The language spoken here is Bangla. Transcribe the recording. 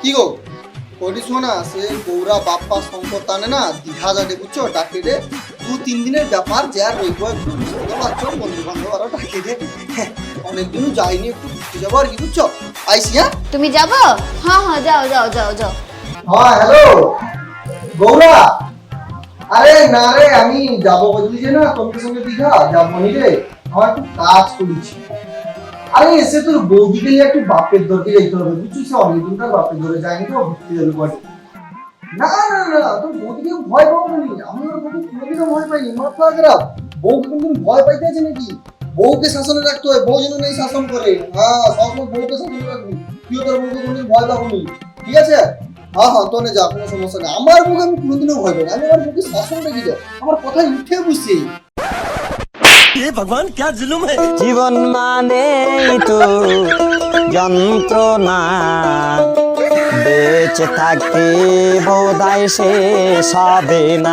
কি গো করি শোনা সে গৌরা বাপ্পা শঙ্কর টানে না দীঘা যাবে বুঝছো, ডাকে রে 2-3 দিনের ব্যাপার যে আর রইব বুঝতে পারছো, বন্ধু বান্ধব আরো ডাকে রে। অনেকদিনও যাইনি, একটু ঘুরতে যাবো আর কি বুঝছো। আইসি হ্যাঁ। তুমি যাবো? হ্যাঁ হ্যাঁ, যাও যাও যাও যাও। হ্যাঁ হ্যালো গৌরা, আরে না রে আমি যাবো বুঝলি যে না তোমার সঙ্গে দীঘা যাবো নি রে, আমার একটু কাজ করেছি। আরে এসে তোর বৌদিকে একটু বাপের দরকে যেতে হবে বুঝছিস, অনেকদিন তার বাপের ধরে যায়নি তো ঘুরতে যাবে বলে। না না না তোর বৌদিকে ভয় পাবো না, আমি ওর বৌদি কোনোদিনও ভয় পাইনি, মাথা খারাপ। বউকে কোনদিন ভয় পাইতে আছে নাকি? বউকে শাসনে রাখতে হয়, বউ যেন নেই শাসন করে। হ্যাঁ সবসময় বউকে শাসনে রাখবি, তুইও তোর বউকে কোনদিন ভয় পাবো নি, ঠিক আছে? হ্যাঁ হ্যাঁ তোনে যা, কোনো সমস্যা নেই। আমার বউকে আমি কোনোদিনও ভয় পাই না, আমি আমার বউকে শাসন রেখে যাই, আমার কথায় উঠে বুঝছি। भगवान क्या जुलुम है। জীবন মানে তো যন্ত্রণা, বেঁচে থাকতে বোধহয় শেষ হবে না।